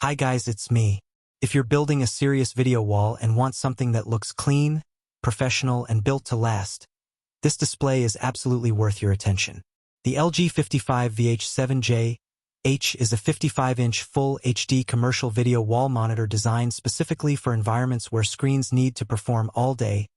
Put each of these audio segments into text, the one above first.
Hi guys, it's me. If you're building a serious video wall and want something that looks clean, professional, and built to last, this display is absolutely worth your attention. The LG 55VH7J-H is a 55-inch Full HD commercial video wall monitor designed specifically for environments where screens need to perform all day,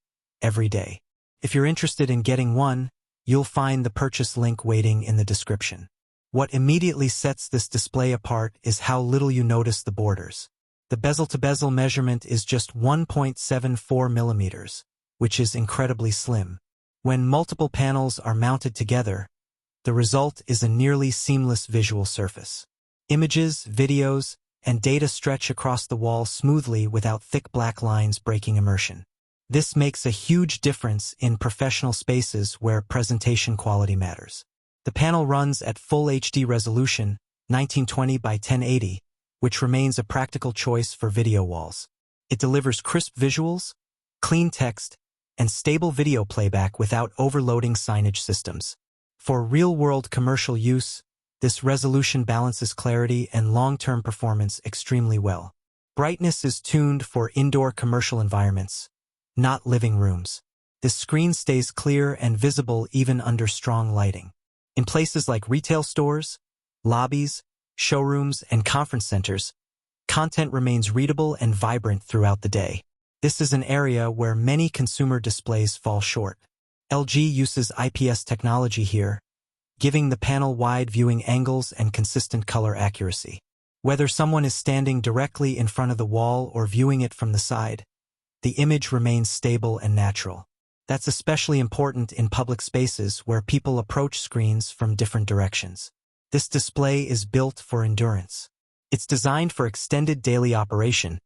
every day. If you're interested in getting one, you'll find the purchase link waiting in the description. What immediately sets this display apart is how little you notice the borders. The bezel-to-bezel measurement is just 1.74 millimeters, which is incredibly slim. When multiple panels are mounted together, the result is a nearly seamless visual surface. Images, videos, and data stretch across the wall smoothly without thick black lines breaking immersion. This makes a huge difference in professional spaces where presentation quality matters. The panel runs at Full HD resolution, 1920 by 1080, which remains a practical choice for video walls. It delivers crisp visuals, clean text, and stable video playback without overloading signage systems. For real-world commercial use, this resolution balances clarity and long-term performance extremely well. Brightness is tuned for indoor commercial environments, not living rooms. This screen stays clear and visible even under strong lighting. In places like retail stores, lobbies, showrooms, and conference centers, content remains readable and vibrant throughout the day. This is an area where many consumer displays fall short. LG uses IPS technology here, giving the panel wide viewing angles and consistent color accuracy. Whether someone is standing directly in front of the wall or viewing it from the side, the image remains stable and natural. That's especially important in public spaces where people approach screens from different directions. This display is built for endurance. It's designed for extended daily operation,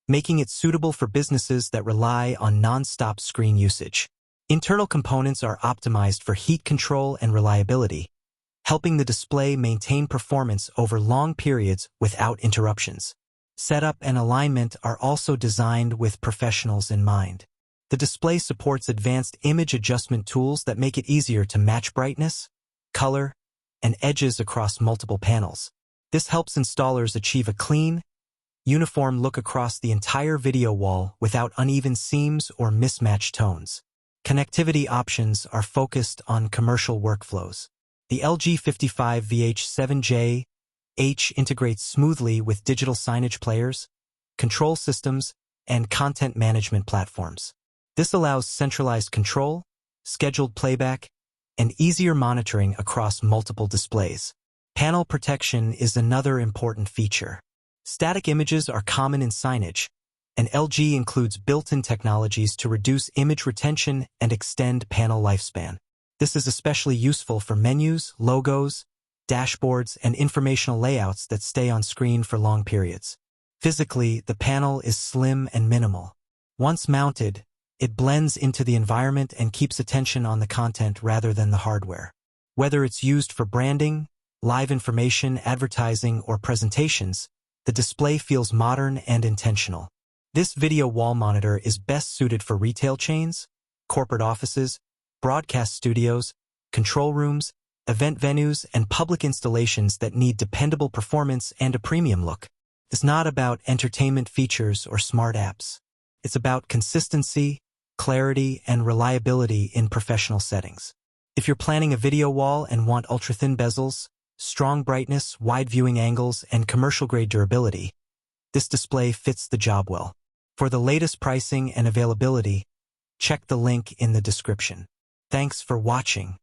making it suitable for businesses that rely on non-stop screen usage. Internal components are optimized for heat control and reliability, helping the display maintain performance over long periods without interruptions. Setup and alignment are also designed with professionals in mind. The display supports advanced image adjustment tools that make it easier to match brightness, color, and edges across multiple panels. This helps installers achieve a clean, uniform look across the entire video wall without uneven seams or mismatched tones. Connectivity options are focused on commercial workflows. The LG 55VH7J-H integrates smoothly with digital signage players, control systems, and content management platforms. This allows centralized control, scheduled playback, and easier monitoring across multiple displays. Panel protection is another important feature. Static images are common in signage, and LG includes built-in technologies to reduce image retention and extend panel lifespan. This is especially useful for menus, logos, dashboards, and informational layouts that stay on screen for long periods. Physically, the panel is slim and minimal. Once mounted, it blends into the environment and keeps attention on the content rather than the hardware. Whether it's used for branding, live information, advertising, or presentations, the display feels modern and intentional. This video wall monitor is best suited for retail chains, corporate offices, broadcast studios, control rooms, event venues, and public installations that need dependable performance and a premium look. It's not about entertainment features or smart apps. It's about consistency, clarity, and reliability in professional settings. If you're planning a video wall and want ultra-thin bezels, strong brightness, wide viewing angles, and commercial-grade durability, this display fits the job well. For the latest pricing and availability, check the link in the description. Thanks for watching.